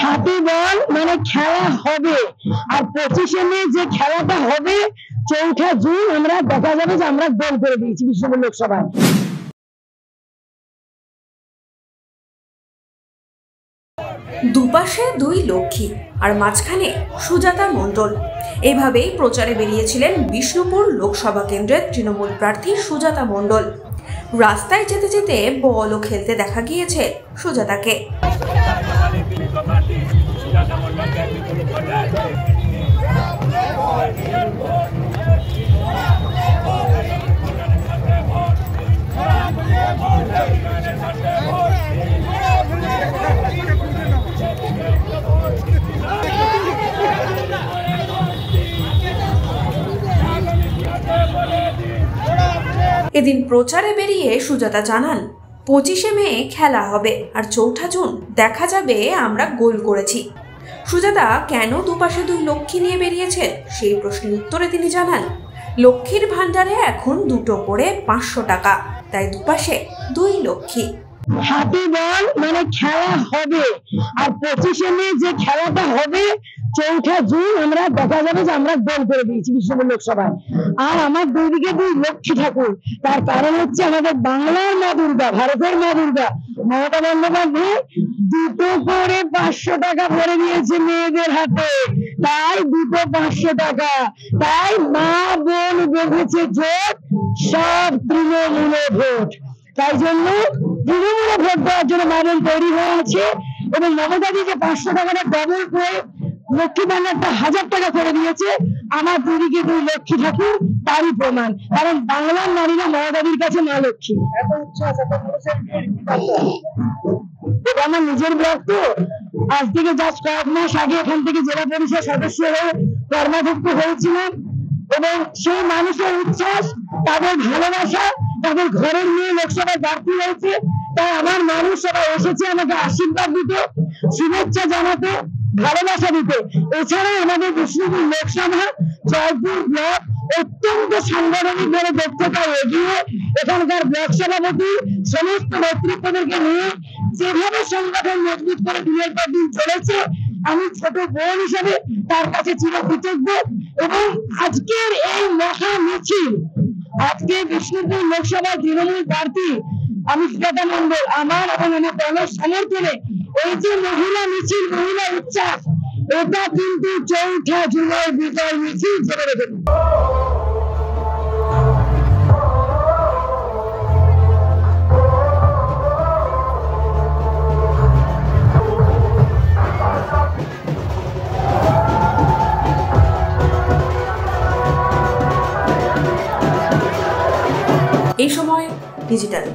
হাতি বল মানে খেলা হবে, আর 25শে মে যে খেলাটা হবে 4ঠা জুন আমরা দেখা যাবে যে আমরা গোল করে দিয়েছি বিষ্ণুপুর লোকসভায়। দুপাশে দুই লক্ষ্মী আর মাঝখানে সুজাতা মণ্ডল, এইভাবেই প্রচারে বেরিয়েছিলেন বিষ্ণুপুর লোকসভা কেন্দ্রের তৃণমূল প্রার্থী সুজাতা মণ্ডল। রাস্তায় যেতে যেতে বলও খেলতে দেখা গিয়েছে সুজাতাকে। এদিন প্রচারে বেরিয়ে সুজাতা জানান 25শে মে খেলা হবে আর 4ঠা জুন দেখা যাবে আমরা গোল করেছি। সুজাতা কেন দুপাশে দুই লক্ষ্মী নিয়ে বেরিয়েছেন সেই প্রশ্নের উত্তরে তিনি জানান, লক্ষ্মীর ভান্ডারে এখন 2টো করে 500 টাকা, তাই দুপাশে দুই লক্ষ্মী। হাতি বল মানে খেলা হবে, আর 25শে মে যে খেলাটা হবে 4ঠা জুন আমরা দেখা যাবে যে আমরা গোল করে দিয়েছি বিষ্ণুপুর লোকসভায়। আর আমার দুই দিকে দুই লক্ষ্মী ঠাকুর, তার কারণ হচ্ছে আমাদের বাংলার মা দুর্গা, ভারতের মা দুর্গা মমতা বন্দ্যোপাধ্যায় 2টো করে 500 টাকা ভরে দিয়েছে মেয়েদের হাতে, তাই 2টো 500 টাকা। তাই মা বোন বেঁধেছে জোট, সব তৃণমূলে ভোট। তাই জন্য তৃণমূলে ভোট দেওয়ার জন্য মা বোন তৈরি হয়ে আছে, এবং মমতাদি যে 500 টাকাটা ডবল করে লক্ষ্মী ভান্ডারটা 1000 টাকা করে দিয়েছে, আমার দুদিকে দুই লক্ষ্মী ঠাকুর তারই প্রমাণ। কারণ বাংলার নারীরা মমতাদির কাছে মা লক্ষ্মী। এটা আমার নিজের ব্লগ, তো আজ থেকে জাস্ট কয়েক মাস আগে এখান থেকে জেলা পরিষদ সদস্য হয়ে কর্মযুক্ত হয়েছিলাম, এবং সেই মানুষের উচ্ছ্বাস, তাদের ভালোবাসা, তাদের ঘরের মেয়ে লোকসভায় প্রার্থী হয়েছে, তাই আমার মানুষ সবাই এসেছে আমাকে আশীর্বাদ দিতে, শুভেচ্ছা জানাতে, ভালোবাসা দিতে। এছাড়া আমাদের বিষ্ণুপুর লোকসভা জয়পুর ব্লক অত্যন্ত সাংগঠনিক ভাবে দক্ষতায় এগিয়ে, এখানকার ব্লক সভাপতি সমস্ত নেতৃত্বদেরকে নিয়ে যেভাবে সংগঠন মজবুত করে দিনের পর দিন চলেছে, আমি ছোট বোন হিসেবে তার কাছে চিরকৃতজ্ঞ। এবং আজকের এই মহা মিছিল, আজকে বিষ্ণুপুর লোকসভা তৃণমূল প্রার্থী আমি সুজাতা মণ্ডল আমার এবং আমার দলের সমর্থনে এই যে মহিলা মিছিল, মহিলা উচ্ছ্বাস, এটা কিন্তু 4ঠা জুনের বিজয় মিছিল জেনে রেখে। এই সময় ডিজিটাল।